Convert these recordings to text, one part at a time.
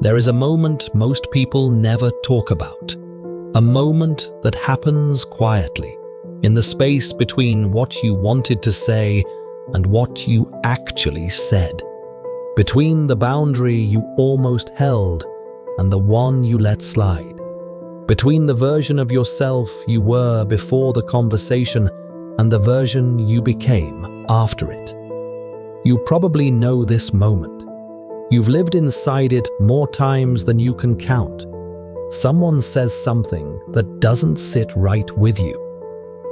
There is a moment most people never talk about. A moment that happens quietly, in the space between what you wanted to say and what you actually said. Between the boundary you almost held and the one you let slide. Between the version of yourself you were before the conversation and the version you became after it. You probably know this moment. You've lived inside it more times than you can count. Someone says something that doesn't sit right with you.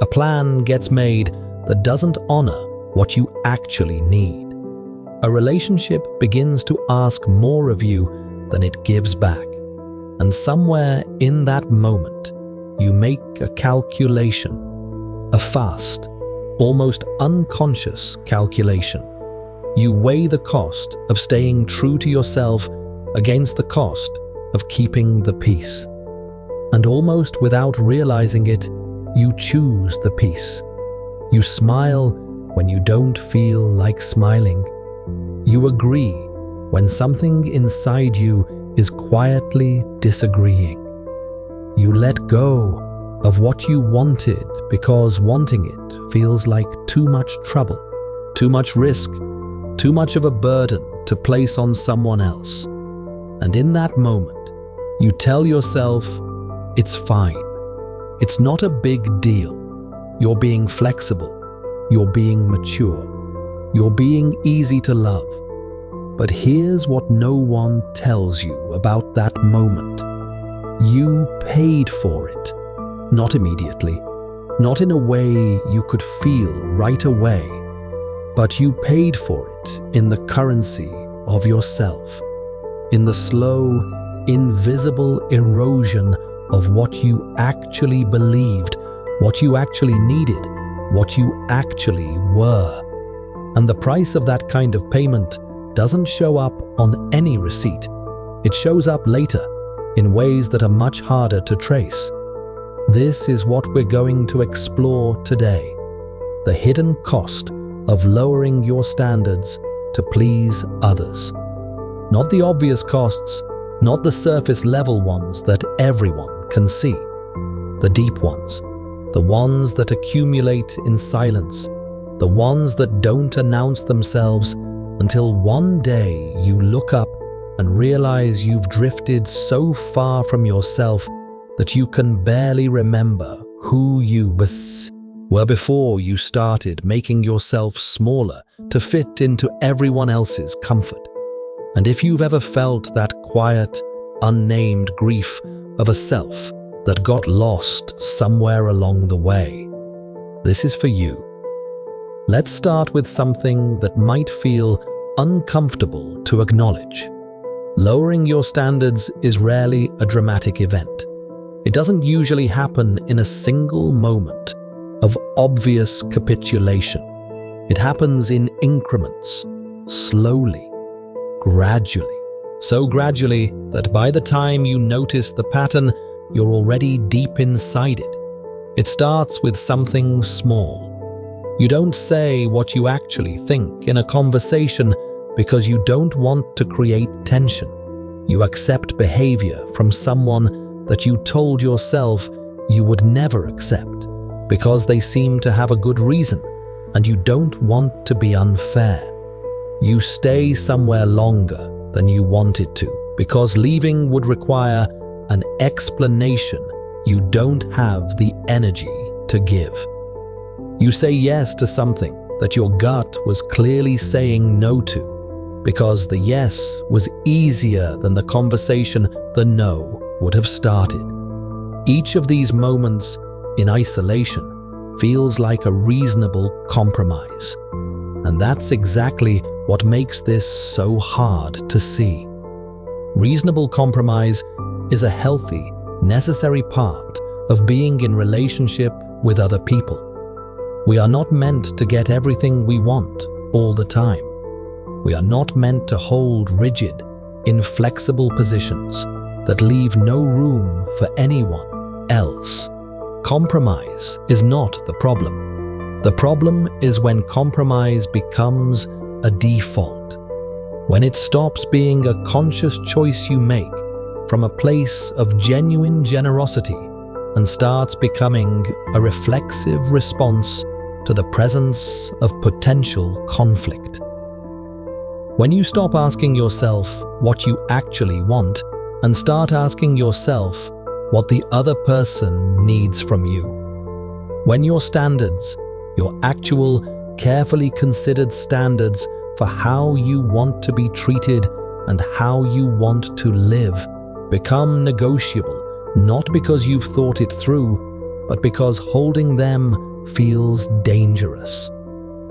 A plan gets made that doesn't honor what you actually need. A relationship begins to ask more of you than it gives back. And somewhere in that moment, you make a calculation, a fast, almost unconscious calculation. You weigh the cost of staying true to yourself against the cost of keeping the peace. And almost without realizing it, you choose the peace. You smile when you don't feel like smiling. You agree when something inside you is quietly disagreeing. You let go of what you wanted because wanting it feels like too much trouble, too much risk, too much of a burden to place on someone else. And in that moment, you tell yourself, it's fine. It's not a big deal. You're being flexible. You're being mature. You're being easy to love. But here's what no one tells you about that moment. You paid for it. Not immediately. Not in a way you could feel right away. But you paid for it in the currency of yourself, in the slow, invisible erosion of what you actually believed, what you actually needed, what you actually were. And the price of that kind of payment doesn't show up on any receipt. It shows up later, in ways that are much harder to trace. This is what we're going to explore today, the hidden cost of lowering your standards to please others. Not the obvious costs, not the surface level ones that everyone can see. The deep ones, the ones that accumulate in silence, the ones that don't announce themselves until one day you look up and realize you've drifted so far from yourself that you can barely remember who you were before you started making yourself smaller to fit into everyone else's comfort. And if you've ever felt that quiet, unnamed grief of a self that got lost somewhere along the way, this is for you. Let's start with something that might feel uncomfortable to acknowledge. Lowering your standards is rarely a dramatic event. It doesn't usually happen in a single moment of obvious capitulation. It happens in increments, slowly, gradually. So gradually that by the time you notice the pattern, you're already deep inside it. It starts with something small. You don't say what you actually think in a conversation because you don't want to create tension. You accept behavior from someone that you told yourself you would never accept because they seem to have a good reason, and you don't want to be unfair. You stay somewhere longer than you wanted to because leaving would require an explanation you don't have the energy to give. You say yes to something that your gut was clearly saying no to because the yes was easier than the conversation the no would have started. Each of these moments in isolation feels like a reasonable compromise. And that's exactly what makes this so hard to see. Reasonable compromise is a healthy, necessary part of being in relationship with other people. We are not meant to get everything we want all the time. We are not meant to hold rigid, inflexible positions that leave no room for anyone else. Compromise is not the problem. The problem is when compromise becomes a default. when it stops being a conscious choice you make from a place of genuine generosity and starts becoming a reflexive response to the presence of potential conflict. When you stop asking yourself what you actually want and start asking yourself what the other person needs from you. When your standards, your actual, carefully considered standards for how you want to be treated and how you want to live, become negotiable, not because you've thought it through, but because holding them feels dangerous.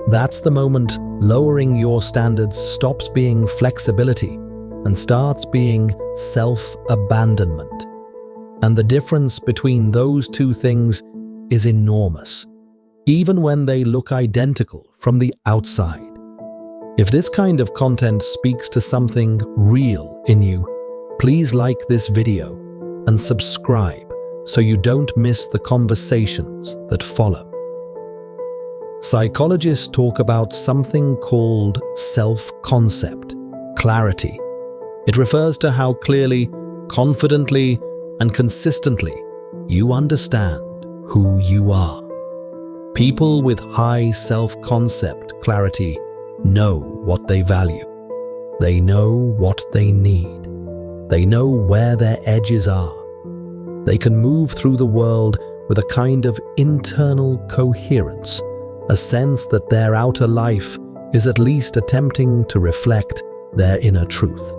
That's the moment lowering your standards stops being flexibility and starts being self-abandonment. And the difference between those two things is enormous, even when they look identical from the outside. If this kind of content speaks to something real in you, please like this video and subscribe so you don't miss the conversations that follow. Psychologists talk about something called self-concept, clarity. It refers to how clearly, confidently, and consistently you understand who you are. People with high self-concept clarity know what they value. They know what they need. They know where their edges are. They can move through the world with a kind of internal coherence, a sense that their outer life is at least attempting to reflect their inner truth.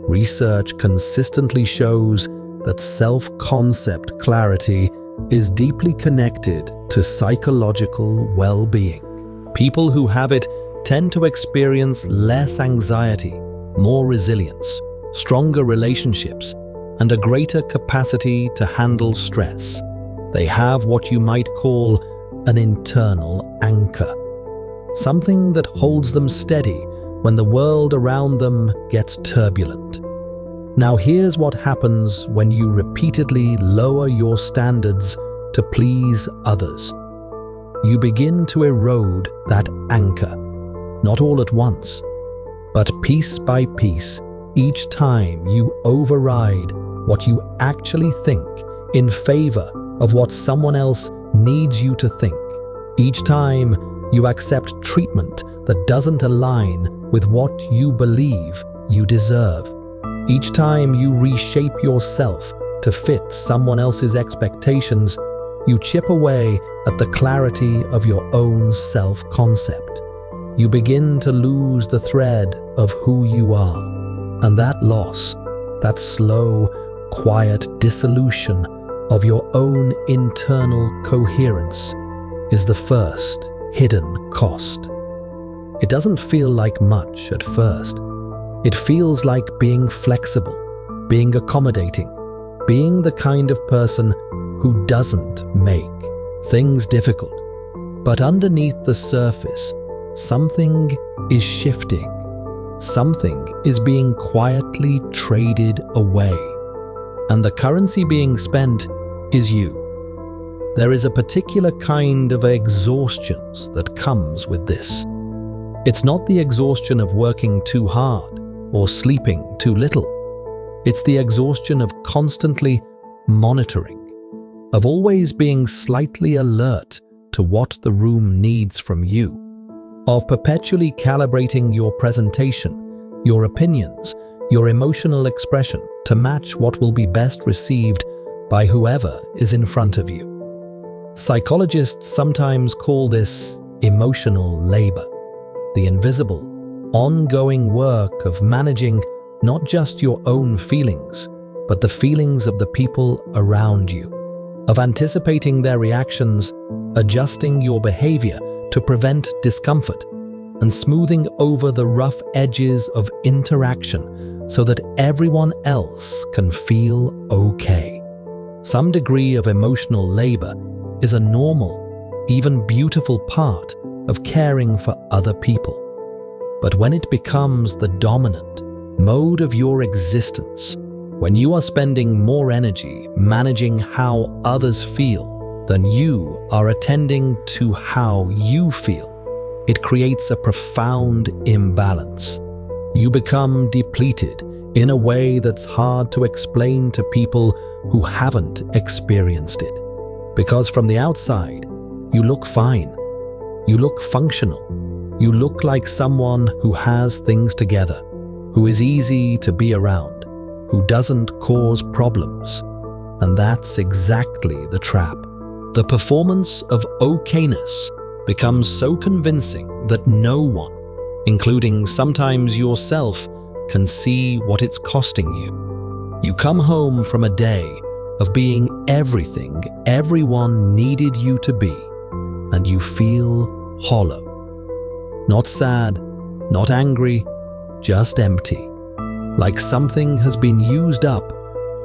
Research consistently shows that self-concept clarity is deeply connected to psychological well-being. People who have it tend to experience less anxiety, more resilience, stronger relationships, and a greater capacity to handle stress. They have what you might call an internal anchor, something that holds them steady when the world around them gets turbulent. Now here's what happens when you repeatedly lower your standards to please others. You begin to erode that anchor, not all at once, but piece by piece, each time you override what you actually think in favor of what someone else needs you to think. Each time you accept treatment that doesn't align with what you believe you deserve. Each time you reshape yourself to fit someone else's expectations, you chip away at the clarity of your own self-concept. You begin to lose the thread of who you are. And that loss, that slow, quiet dissolution of your own internal coherence is the first hidden cost. It doesn't feel like much at first. It feels like being flexible, being accommodating, being the kind of person who doesn't make things difficult. But underneath the surface, something is shifting. Something is being quietly traded away. And the currency being spent is you. There is a particular kind of exhaustion that comes with this. It's not the exhaustion of working too hard or sleeping too little. It's the exhaustion of constantly monitoring, of always being slightly alert to what the room needs from you, of perpetually calibrating your presentation, your opinions, your emotional expression to match what will be best received by whoever is in front of you. Psychologists sometimes call this emotional labor, the invisible, ongoing work of managing not just your own feelings, but the feelings of the people around you, of anticipating their reactions, adjusting your behavior to prevent discomfort, and smoothing over the rough edges of interaction so that everyone else can feel okay. Some degree of emotional labor is a normal, even beautiful part of caring for other people. But when it becomes the dominant mode of your existence, when you are spending more energy managing how others feel than you are attending to how you feel, it creates a profound imbalance. You become depleted in a way that's hard to explain to people who haven't experienced it. Because from the outside, you look fine. You look functional. You look like someone who has things together, who is easy to be around, who doesn't cause problems. And that's exactly the trap. The performance of okayness becomes so convincing that no one, including sometimes yourself, can see what it's costing you. You come home from a day of being everything everyone needed you to be, and you feel hollow. Not sad, not angry, just empty, like something has been used up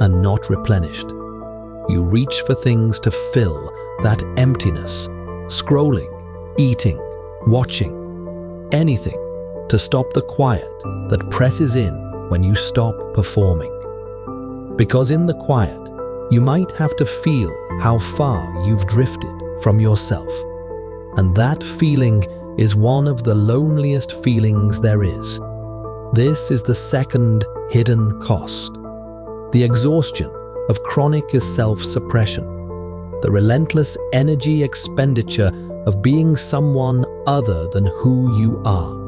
and not replenished. You reach for things to fill that emptiness, scrolling, eating, watching, anything to stop the quiet that presses in when you stop performing. Because in the quiet, you might have to feel how far you've drifted from yourself. And that feeling is one of the loneliest feelings there is. This is the second hidden cost. The exhaustion of chronic self-suppression, the relentless energy expenditure of being someone other than who you are.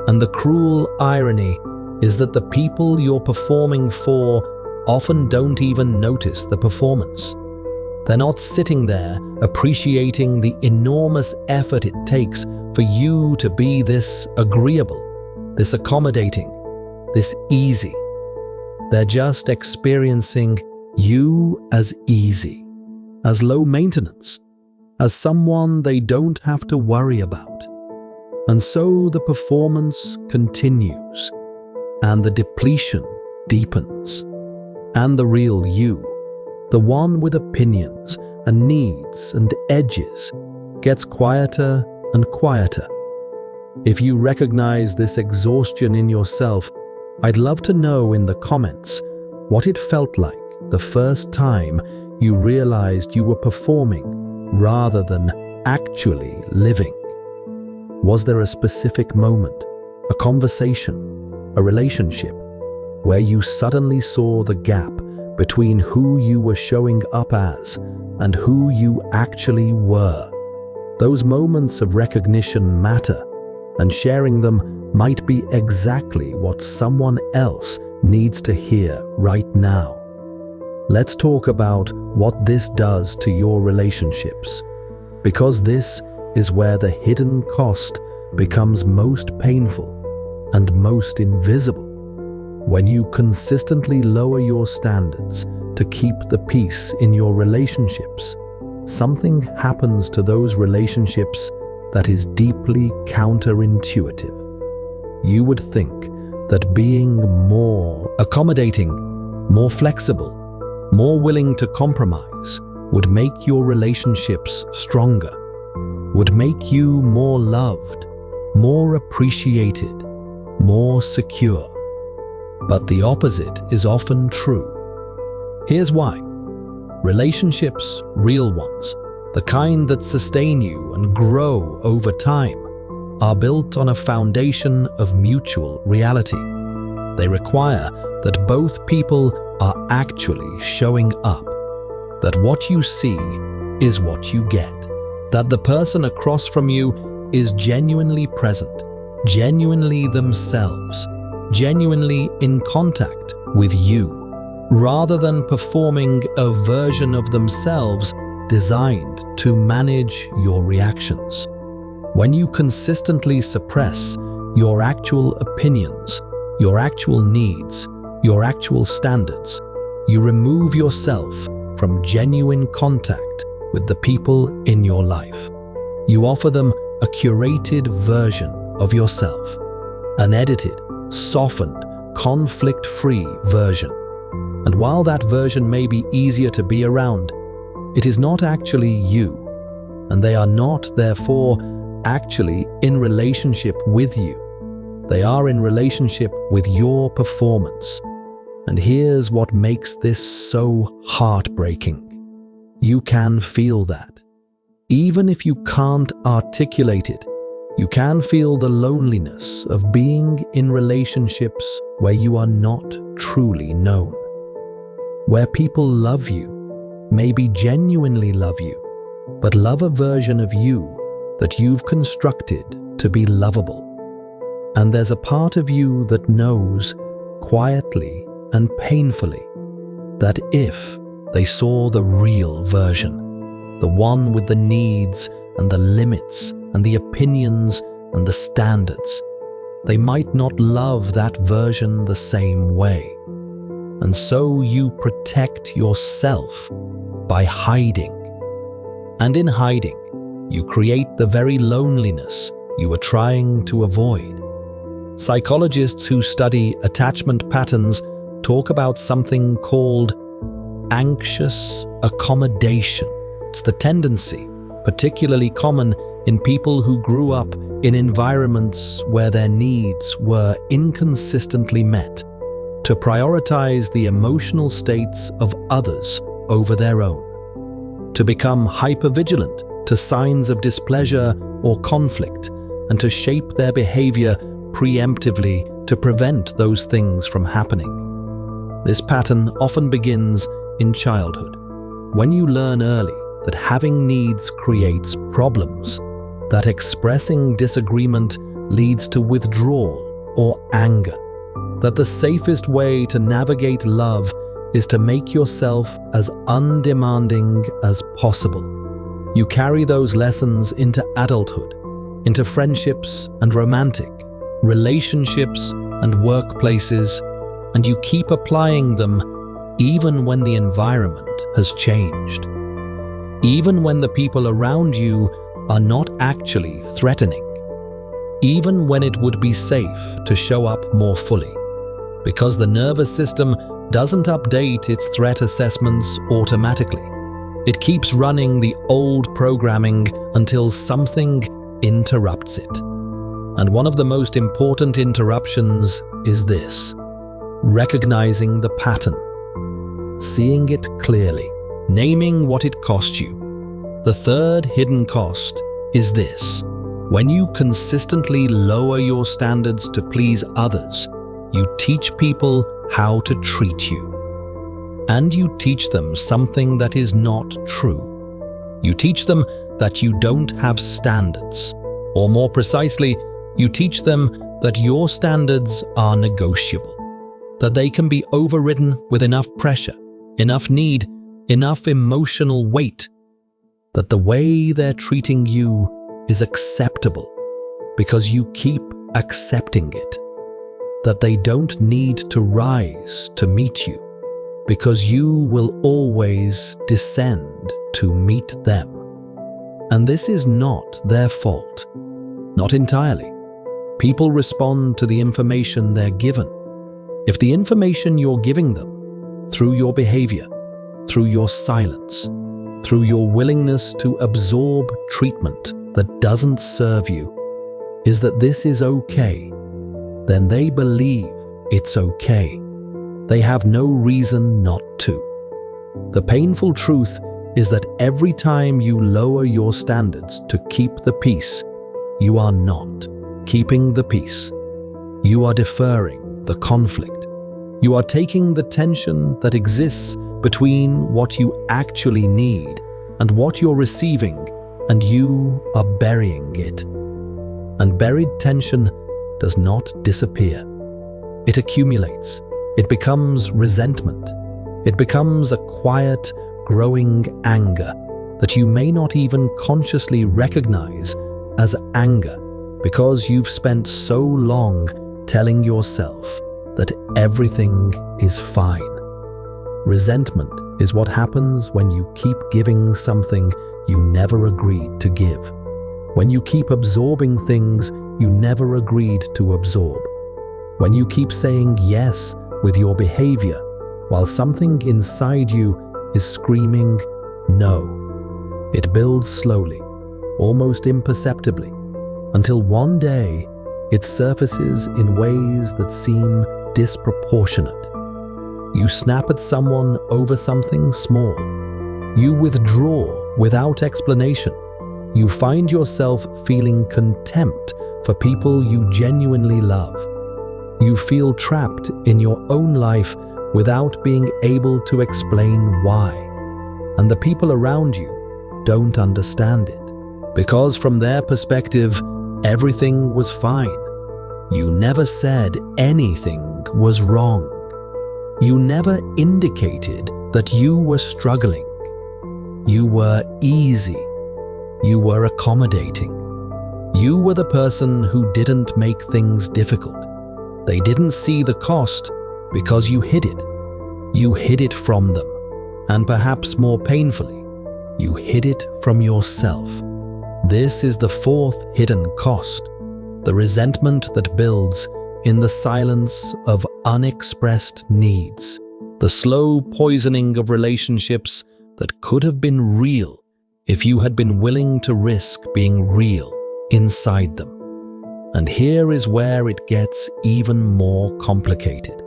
And the cruel irony is that the people you're performing for often don't even notice the performance. They're not sitting there appreciating the enormous effort it takes for you to be this agreeable, this accommodating, this easy. They're just experiencing you as easy, as low maintenance, as someone they don't have to worry about. And so the performance continues, and the depletion deepens, and the real you, the one with opinions and needs and edges, gets quieter and quieter. If you recognize this exhaustion in yourself, I'd love to know in the comments what it felt like the first time you realized you were performing rather than actually living. Was there a specific moment, a conversation, a relationship, where you suddenly saw the gap between who you were showing up as and who you actually were? Those moments of recognition matter, and sharing them might be exactly what someone else needs to hear right now. Let's talk about what this does to your relationships, because this is where the hidden cost becomes most painful and most invisible. When you consistently lower your standards to keep the peace in your relationships, something happens to those relationships that is deeply counterintuitive. You would think that being more accommodating, more flexible, more willing to compromise would make your relationships stronger, would make you more loved, more appreciated, more secure. But the opposite is often true. Here's why. Relationships, real ones, the kind that sustain you and grow over time, are built on a foundation of mutual reality. They require that both people are actually showing up, that what you see is what you get, that the person across from you is genuinely present, genuinely themselves, genuinely in contact with you, rather than performing a version of themselves designed to manage your reactions. When you consistently suppress your actual opinions, your actual needs, your actual standards, you remove yourself from genuine contact with the people in your life. You offer them a curated version of yourself, an edited, softened, conflict-free version. And while that version may be easier to be around, it is not actually you, and they are not, therefore, actually in relationship with you. They are in relationship with your performance. And here's what makes this so heartbreaking. You can feel that. Even if you can't articulate it, You can feel the loneliness of being in relationships where you are not truly known, where people love you, maybe genuinely love you, but love a version of you that you've constructed to be lovable. And there's a part of you that knows, quietly and painfully, that if they saw the real version, the one with the needs and the limits and the opinions and the standards, they might not love that version the same way. And so you protect yourself by hiding. And in hiding, you create the very loneliness you are trying to avoid. Psychologists who study attachment patterns talk about something called anxious accommodation. It's the tendency, particularly common in people who grew up in environments where their needs were inconsistently met, to prioritize the emotional states of others over their own, to become hypervigilant to signs of displeasure or conflict, and to shape their behavior preemptively to prevent those things from happening. This pattern often begins in childhood, when you learn early that having needs creates problems, that expressing disagreement leads to withdrawal or anger, that the safest way to navigate love is to make yourself as undemanding as possible. You carry those lessons into adulthood, into friendships and romantic relationships and workplaces, and you keep applying them even when the environment has changed. Even when the people around you are not actually threatening. Even when it would be safe to show up more fully. Because the nervous system doesn't update its threat assessments automatically. It keeps running the old programming until something interrupts it. And one of the most important interruptions is this: recognizing the pattern, seeing it clearly, naming what it cost you. The third hidden cost is this: when you consistently lower your standards to please others, you teach people how to treat you. And you teach them something that is not true. You teach them that you don't have standards. Or more precisely, you teach them that your standards are negotiable, that they can be overridden with enough pressure, enough need, enough emotional weight, that the way they're treating you is acceptable because you keep accepting it, that they don't need to rise to meet you because you will always descend to meet them. And this is not their fault, not entirely. People respond to the information they're given. If the information you're giving them, through your behavior, through your silence, through your willingness to absorb treatment that doesn't serve you, is that this is okay, then they believe it's okay. They have no reason not to. The painful truth is that every time you lower your standards to keep the peace, you are not keeping the peace. You are deferring the conflict. You are taking the tension that exists between what you actually need and what you're receiving, and you are burying it. And buried tension does not disappear. It accumulates. It becomes resentment. It becomes a quiet, growing anger that you may not even consciously recognize as anger because you've spent so long telling yourself that everything is fine. Resentment is what happens when you keep giving something you never agreed to give. When you keep absorbing things you never agreed to absorb. When you keep saying yes with your behavior while something inside you is screaming no. It builds slowly, almost imperceptibly, until one day it surfaces in ways that seem disproportionate. You snap at someone over something small. You withdraw without explanation. You find yourself feeling contempt for people you genuinely love. You feel trapped in your own life without being able to explain why. And the people around you don't understand it, because from their perspective, everything was fine. You never said anything was wrong. You never indicated that you were struggling. You were easy. You were accommodating. You were the person who didn't make things difficult. They didn't see the cost because you hid it. You hid it from them. And perhaps more painfully, you hid it from yourself. This is the fourth hidden cost, the resentment that builds in the silence of unexpressed needs, the slow poisoning of relationships that could have been real if you had been willing to risk being real inside them. And here is where it gets even more complicated.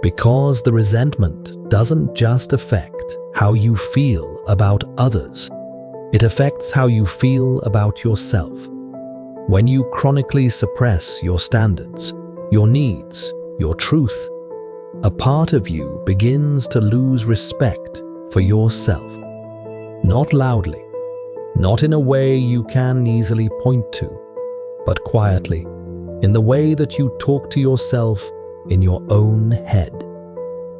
Because the resentment doesn't just affect how you feel about others, it affects how you feel about yourself. When you chronically suppress your standards, your needs, your truth, a part of you begins to lose respect for yourself. Not loudly, not in a way you can easily point to, but quietly, in the way that you talk to yourself in your own head,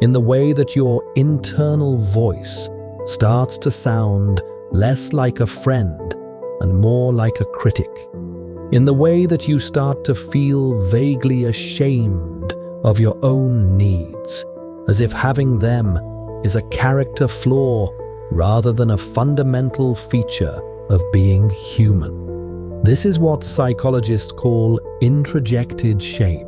in the way that your internal voice starts to sound less like a friend and more like a critic, in the way that you start to feel vaguely ashamed of your own needs, as if having them is a character flaw rather than a fundamental feature of being human. This is what psychologists call introjected shame,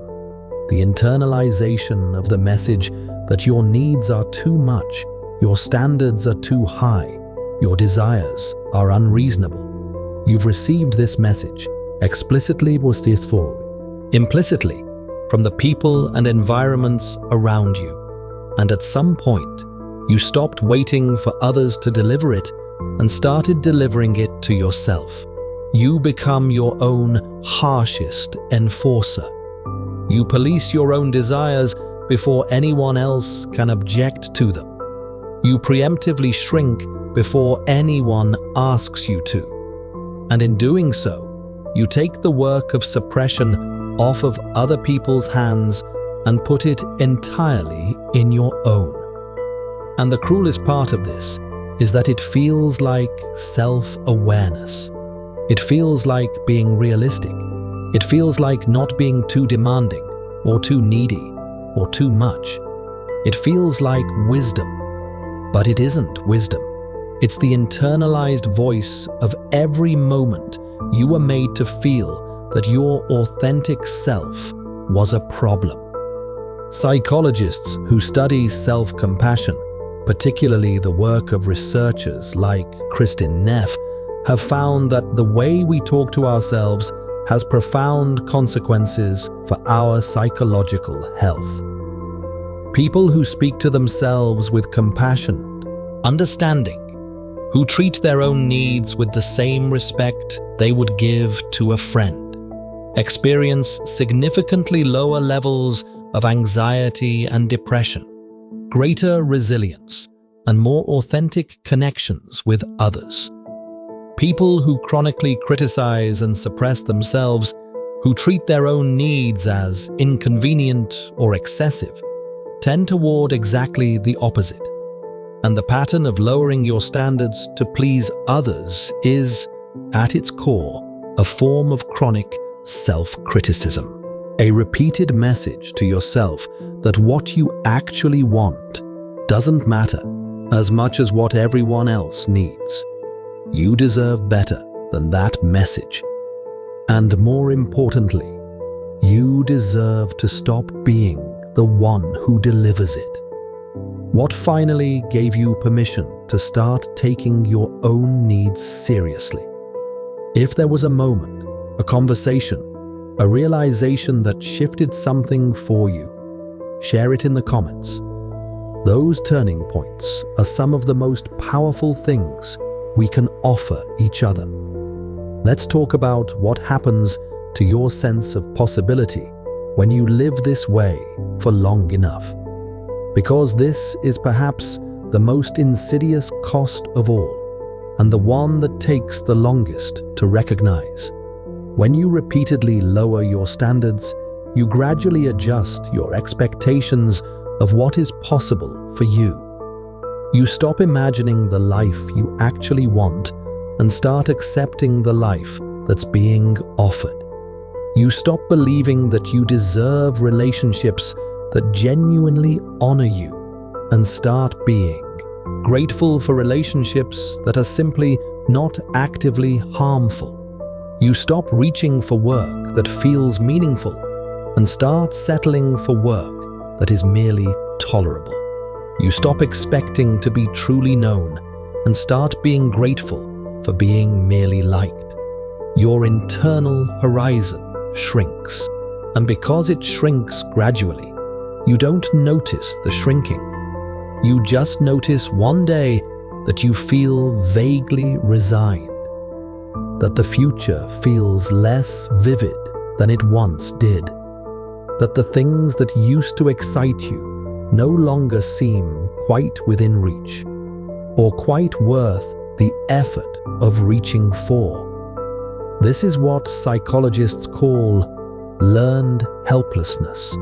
the internalization of the message that your needs are too much, your standards are too high, your desires are unreasonable. You've received this message, explicitly or implicitly, from the people and environments around you. And at some point, you stopped waiting for others to deliver it and started delivering it to yourself. You become your own harshest enforcer. You police your own desires before anyone else can object to them. You preemptively shrink before anyone asks you to. And in doing so, you take the work of suppression off of other people's hands and put it entirely in your own. And the cruelest part of this is that it feels like self-awareness. It feels like being realistic. It feels like not being too demanding or too needy or too much. It feels like wisdom, but it isn't wisdom. It's the internalized voice of every moment you were made to feel that your authentic self was a problem. Psychologists who study self-compassion, particularly the work of researchers like Kristin Neff, have found that the way we talk to ourselves has profound consequences for our psychological health. People who speak to themselves with compassion, understanding, who treat their own needs with the same respect they would give to a friend, experience significantly lower levels of anxiety and depression, greater resilience, and more authentic connections with others. People who chronically criticize and suppress themselves, who treat their own needs as inconvenient or excessive, tend toward exactly the opposite. And the pattern of lowering your standards to please others is, at its core, a form of chronic self-criticism. A repeated message to yourself that what you actually want doesn't matter as much as what everyone else needs. You deserve better than that message. And more importantly, you deserve to stop being the one who delivers it. What finally gave you permission to start taking your own needs seriously? If there was a moment, a conversation, a realization that shifted something for you, share it in the comments. Those turning points are some of the most powerful things we can offer each other. Let's talk about what happens to your sense of possibility when you live this way for long enough. Because this is perhaps the most insidious cost of all, and the one that takes the longest to recognize. When you repeatedly lower your standards, you gradually adjust your expectations of what is possible for you. You stop imagining the life you actually want and start accepting the life that's being offered. You stop believing that you deserve relationships that genuinely honor you and start being grateful for relationships that are simply not actively harmful. You stop reaching for work that feels meaningful and start settling for work that is merely tolerable. You stop expecting to be truly known and start being grateful for being merely liked. Your internal horizon shrinks, and because it shrinks gradually, you don't notice the shrinking. You just notice one day that you feel vaguely resigned, that the future feels less vivid than it once did, that the things that used to excite you no longer seem quite within reach, or quite worth the effort of reaching for. This is what psychologists call learned helplessness,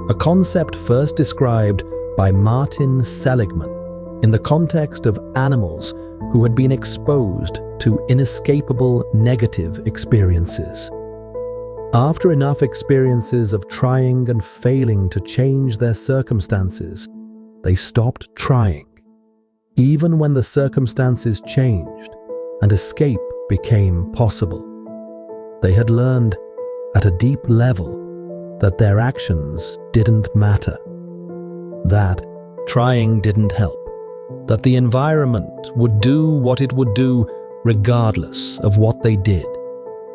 a concept first described by Martin Seligman in the context of animals who had been exposed to inescapable negative experiences. After enough experiences of trying and failing to change their circumstances, they stopped trying. Even when the circumstances changed and escape became possible, they had learned at a deep level that their actions didn't matter, that trying didn't help, that the environment would do what it would do regardless of what they did.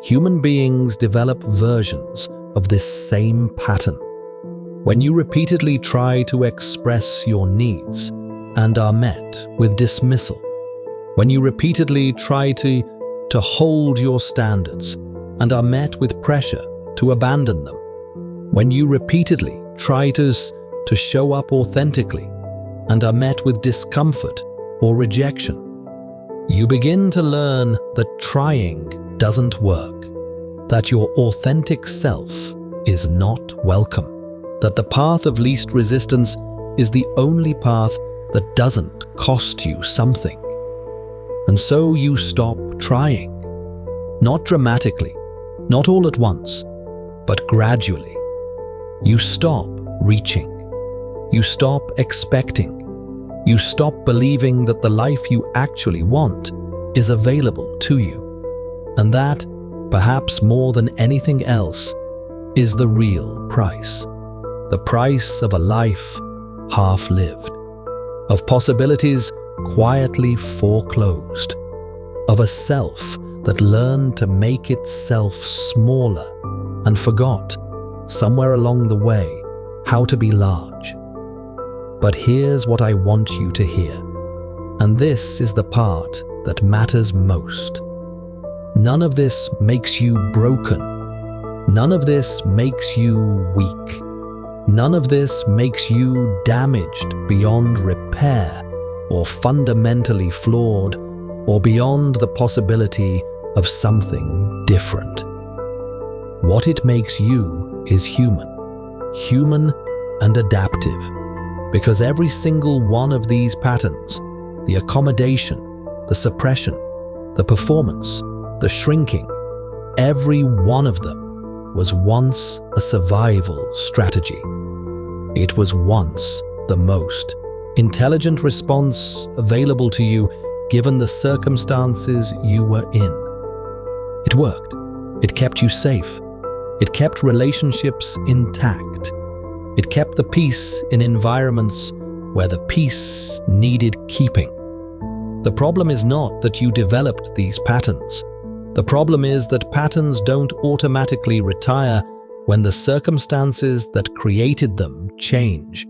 Human beings develop versions of this same pattern. When you repeatedly try to express your needs and are met with dismissal, when you repeatedly try to hold your standards and are met with pressure to abandon them, when you repeatedly try to show up authentically and are met with discomfort or rejection, you begin to learn that trying doesn't work, that your authentic self is not welcome, that the path of least resistance is the only path that doesn't cost you something. And so you stop trying. Not dramatically, not all at once, but gradually. You stop reaching. You stop expecting. You stop believing that the life you actually want is available to you. And that, perhaps more than anything else, is the real price. The price of a life half-lived, of possibilities quietly foreclosed, of a self that learned to make itself smaller and forgot, somewhere along the way, how to be large. But here's what I want you to hear, and this is the part that matters most. None of this makes you broken. None of this makes you weak. None of this makes you damaged beyond repair or fundamentally flawed or beyond the possibility of something different. What it makes you is human and adaptive, because every single one of these patterns, the accommodation, the suppression, the performance, the shrinking, every one of them was once a survival strategy. It was once the most intelligent response available to you given the circumstances you were in. It worked. It kept you safe. It kept relationships intact. It kept the peace in environments where the peace needed keeping. The problem is not that you developed these patterns. The problem is that patterns don't automatically retire when the circumstances that created them change.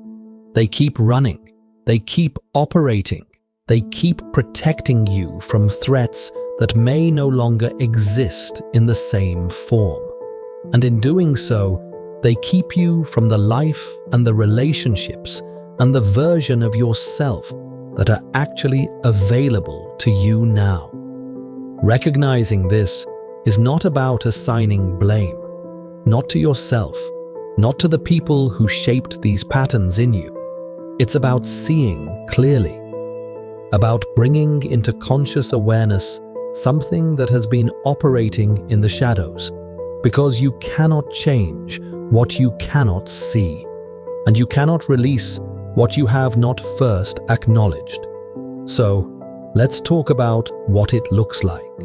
They keep running. They keep operating. They keep protecting you from threats that may no longer exist in the same form. And in doing so, they keep you from the life and the relationships and the version of yourself that are actually available to you now. Recognizing this is not about assigning blame, not to yourself, not to the people who shaped these patterns in you. It's about seeing clearly, about bringing into conscious awareness something that has been operating in the shadows, because you cannot change what you cannot see, and you cannot release what you have not first acknowledged. So, let's talk about what it looks like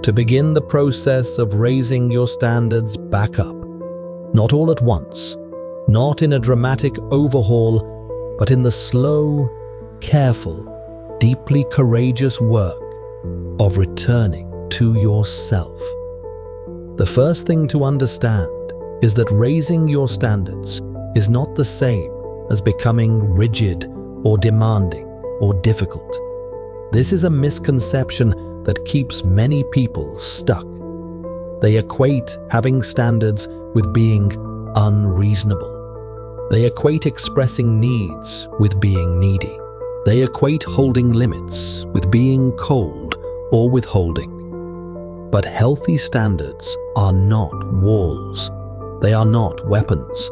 to begin the process of raising your standards back up. Not all at once, not in a dramatic overhaul, but in the slow, careful, deeply courageous work of returning to yourself. The first thing to understand is that raising your standards is not the same as becoming rigid or demanding or difficult. This is a misconception that keeps many people stuck. They equate having standards with being unreasonable. They equate expressing needs with being needy. They equate holding limits with being cold or withholding. But healthy standards are not walls. They are not weapons.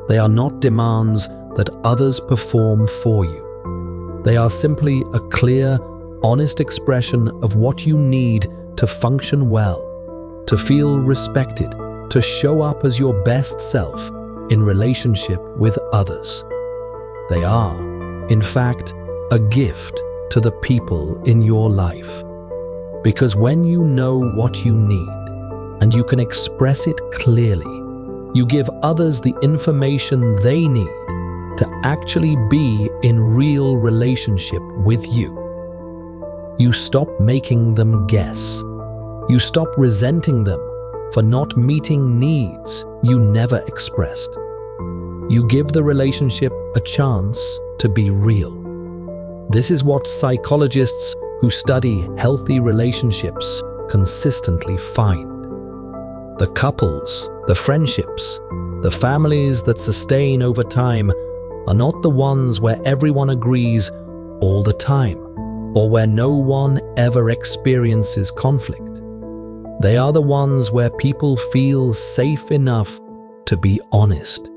They are not demands that others perform for you. They are simply a clear, honest expression of what you need to function well, to feel respected, to show up as your best self in relationship with others. They are, in fact, a gift to the people in your life. Because when you know what you need and you can express it clearly, you give others the information they need to actually be in real relationship with you. You stop making them guess. You stop resenting them for not meeting needs you never expressed. You give the relationship a chance to be real. This is what psychologists who study healthy relationships consistently find. The couples, the friendships, the families that sustain over time are not the ones where everyone agrees all the time, or where no one ever experiences conflict. They are the ones where people feel safe enough to be honest,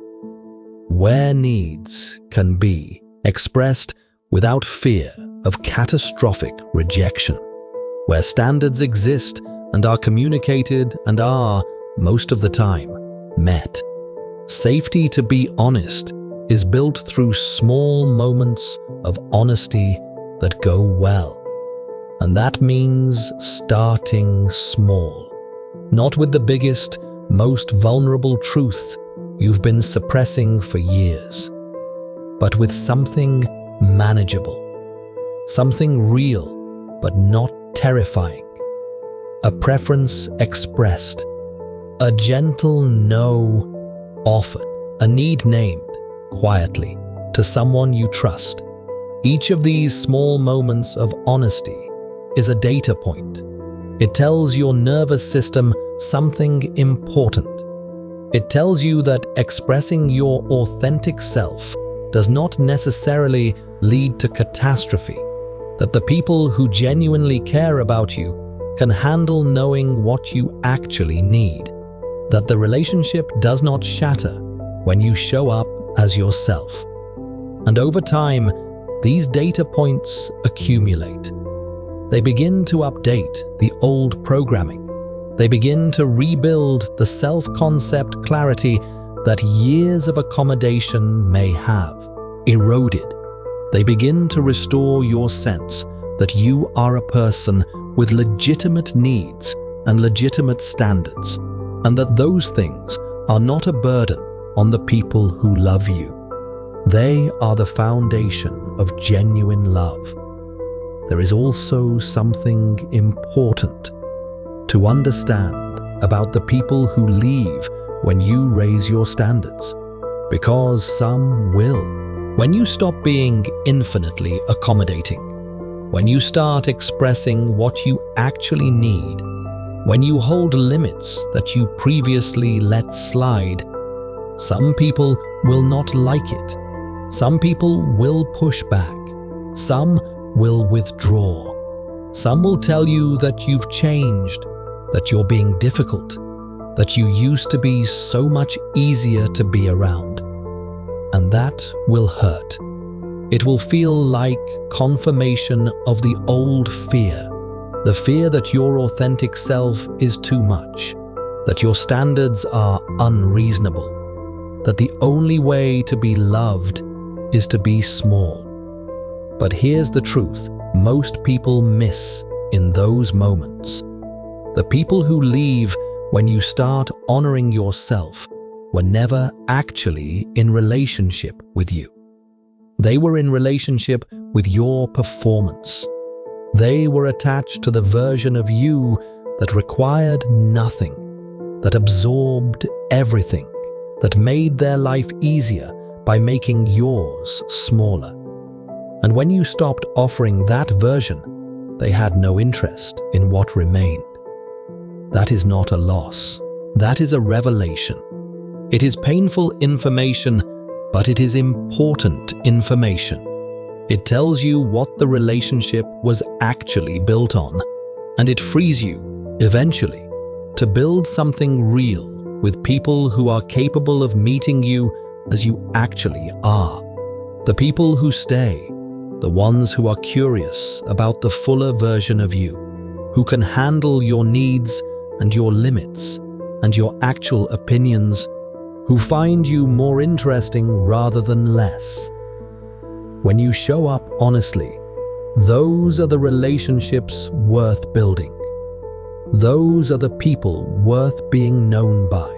where needs can be expressed without fear of catastrophic rejection, where standards exist and are communicated and are, most of the time, met. Safety to be honest is built through small moments of honesty that go well. And that means starting small. Not with the biggest, most vulnerable truth you've been suppressing for years, but with something manageable, something real but not terrifying, a preference expressed, a gentle no offered, a need named quietly to someone you trust. Each of these small moments of honesty is a data point. It tells your nervous system something important. It tells you that expressing your authentic self does not necessarily lead to catastrophe, that the people who genuinely care about you can handle knowing what you actually need, that the relationship does not shatter when you show up as yourself. And over time, these data points accumulate. They begin to update the old programming. They begin to rebuild the self-concept clarity that years of accommodation may have eroded. They begin to restore your sense that you are a person with legitimate needs and legitimate standards, and that those things are not a burden on the people who love you. They are the foundation of genuine love. There is also something important to understand about the people who leave when you raise your standards, because some will. When you stop being infinitely accommodating, when you start expressing what you actually need, when you hold limits that you previously let slide, some people will not like it. Some people will push back. Some will withdraw. Some will tell you that you've changed, that you're being difficult, that you used to be so much easier to be around. And that will hurt. It will feel like confirmation of the old fear, the fear that your authentic self is too much, that your standards are unreasonable, that the only way to be loved is to be small. But here's the truth most people miss in those moments. The people who leave when you start honoring yourself were never actually in relationship with you. They were in relationship with your performance. They were attached to the version of you that required nothing, that absorbed everything, that made their life easier by making yours smaller. And when you stopped offering that version, they had no interest in what remained. That is not a loss. That is a revelation. It is painful information, but it is important information. It tells you what the relationship was actually built on, and it frees you, eventually, to build something real with people who are capable of meeting you as you actually are. The people who stay, the ones who are curious about the fuller version of you, who can handle your needs and your limits and your actual opinions, who find you more interesting rather than less. When you show up honestly, those are the relationships worth building. Those are the people worth being known by.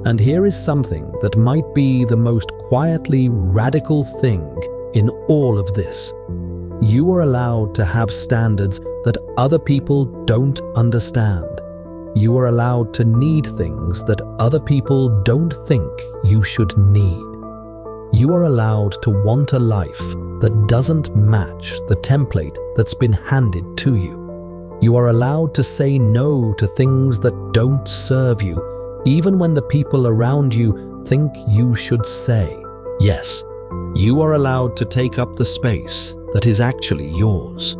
And here is something that might be the most quietly radical thing in all of this. You are allowed to have standards that other people don't understand. You are allowed to need things that other people don't think you should need. You are allowed to want a life that doesn't match the template that's been handed to you. You are allowed to say no to things that don't serve you, even when the people around you think you should say yes. You are allowed to take up the space that is actually yours,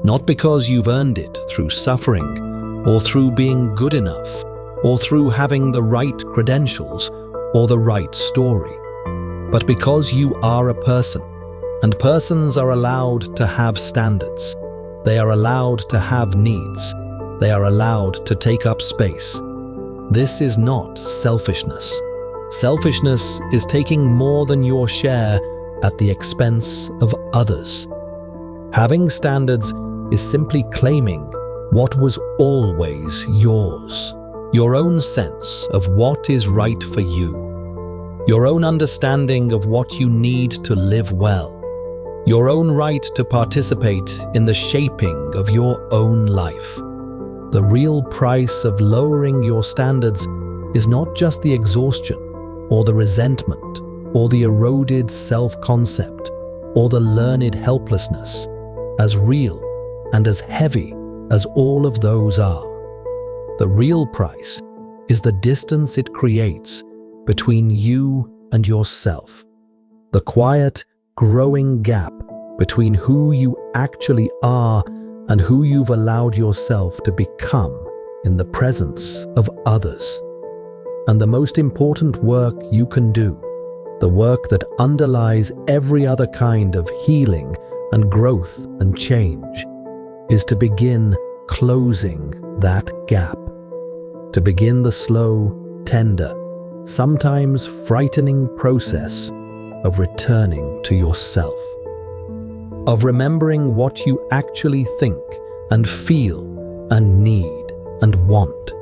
not because you've earned it through suffering, or through being good enough, or through having the right credentials or the right story, but because you are a person, and persons are allowed to have standards. They are allowed to have needs. They are allowed to take up space. This is not selfishness. Selfishness is taking more than your share at the expense of others. Having standards is simply claiming what was always yours, your own sense of what is right for you, your own understanding of what you need to live well, your own right to participate in the shaping of your own life. The real price of lowering your standards is not just the exhaustion, or the resentment, or the eroded self-concept, or the learned helplessness, as real and as heavy as all of those are. The real price is the distance it creates between you and yourself, the quiet, growing gap between who you actually are and who you've allowed yourself to become in the presence of others. And the most important work you can do, the work that underlies every other kind of healing and growth and change, is to begin closing that gap, to begin the slow, tender, sometimes frightening process of returning to yourself, of remembering what you actually think and feel and need and want,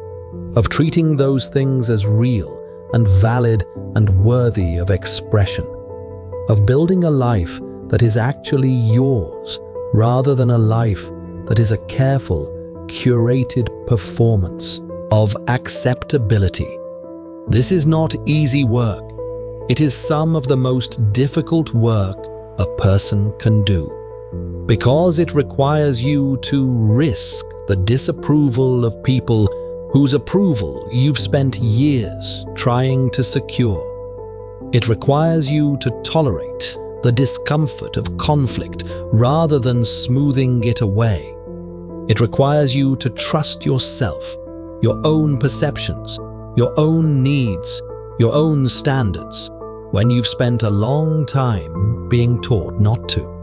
of treating those things as real and valid and worthy of expression, of building a life that is actually yours rather than a life that is a careful, curated performance of acceptability. This is not easy work. It is some of the most difficult work a person can do. because it requires you to risk the disapproval of people whose approval you've spent years trying to secure. It requires you to tolerate the discomfort of conflict rather than smoothing it away. It requires you to trust yourself, your own perceptions, your own needs, your own standards, when you've spent a long time being taught not to.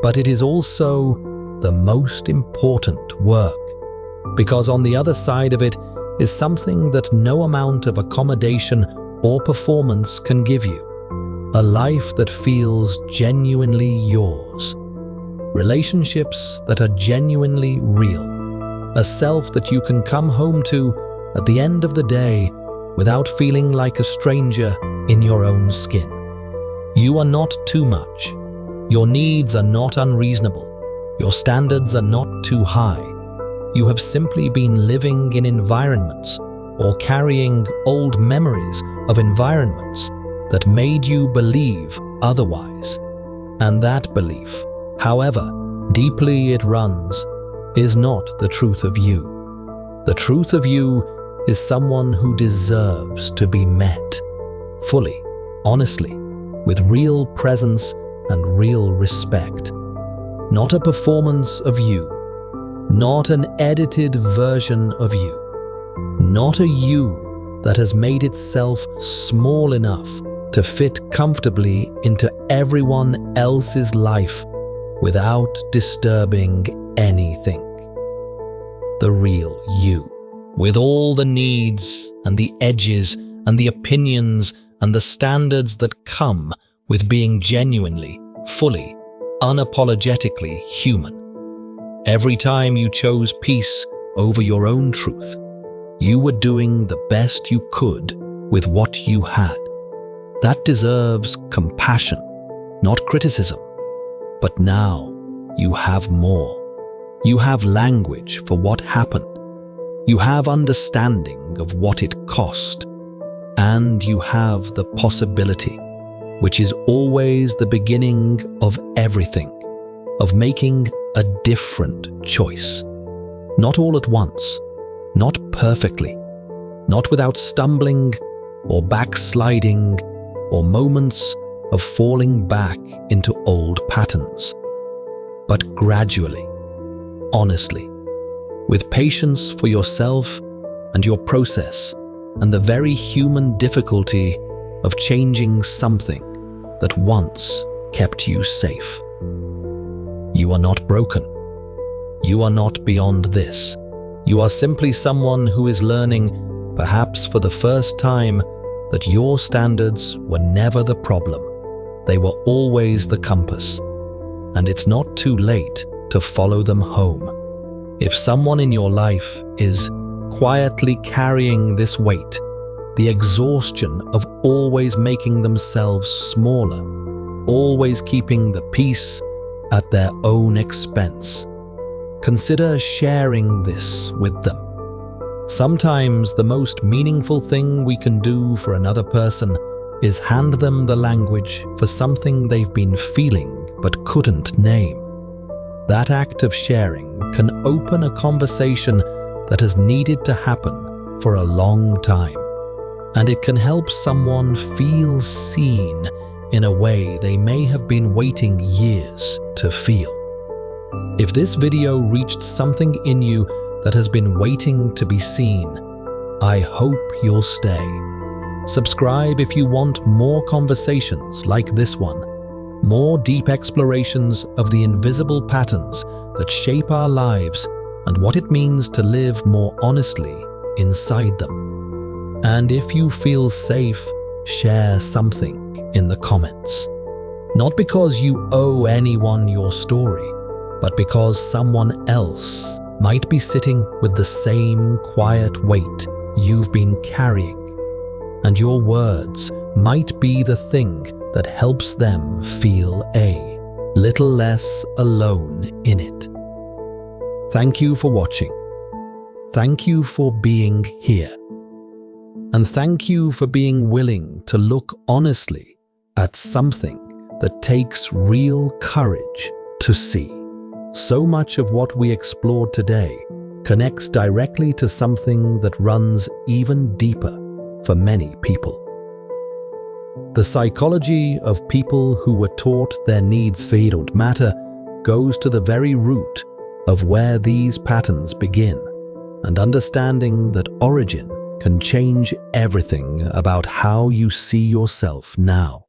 But it is also the most important work, because on the other side of it is something that no amount of accommodation or performance can give you. A life that feels genuinely yours. Relationships that are genuinely real. A self that you can come home to at the end of the day without feeling like a stranger in your own skin. You are not too much. Your needs are not unreasonable. Your standards are not too high. You have simply been living in environments or carrying old memories of environments that made you believe otherwise. And that belief, however deeply it runs, is not the truth of you. The truth of you is someone who deserves to be met, fully, honestly, with real presence and real respect. Not a performance of you, not an edited version of you, not a you that has made itself small enough to fit comfortably into everyone else's life without disturbing anything. The real you, with all the needs and the edges and the opinions and the standards that come with being genuinely, fully, unapologetically human. Every time you chose peace over your own truth, you were doing the best you could with what you had. That deserves compassion, not criticism. But now you have more. You have language for what happened. You have understanding of what it cost. And you have the possibility, which is always the beginning of everything, of making a different choice. Not all at once, not perfectly, not without stumbling or backsliding or moments of falling back into old patterns, but gradually, honestly, with patience for yourself and your process and the very human difficulty of changing something that once kept you safe. You are not broken. You are not beyond this. You are simply someone who is learning, perhaps for the first time, that your standards were never the problem. They were always the compass. And it's not too late to follow them home. If someone in your life is quietly carrying this weight, the exhaustion of always making themselves smaller, always keeping the peace at their own expense, consider sharing this with them. Sometimes the most meaningful thing we can do for another person is hand them the language for something they've been feeling but couldn't name. That act of sharing can open a conversation that has needed to happen for a long time, and it can help someone feel seen in a way they may have been waiting years to feel. If this video reached something in you that has been waiting to be seen, I hope you'll stay. Subscribe if you want more conversations like this one, more deep explorations of the invisible patterns that shape our lives and what it means to live more honestly inside them. And if you feel safe, share something in the comments. Not because you owe anyone your story, but because someone else might be sitting with the same quiet weight you've been carrying, and your words might be the thing that helps them feel a little less alone in it. Thank you for watching. Thank you for being here. And thank you for being willing to look honestly at something that takes real courage to see. So much of what we explored today connects directly to something that runs even deeper for many people. The psychology of people who were taught their needs don't matter goes to the very root of where these patterns begin, and understanding that origin can change everything about how you see yourself now.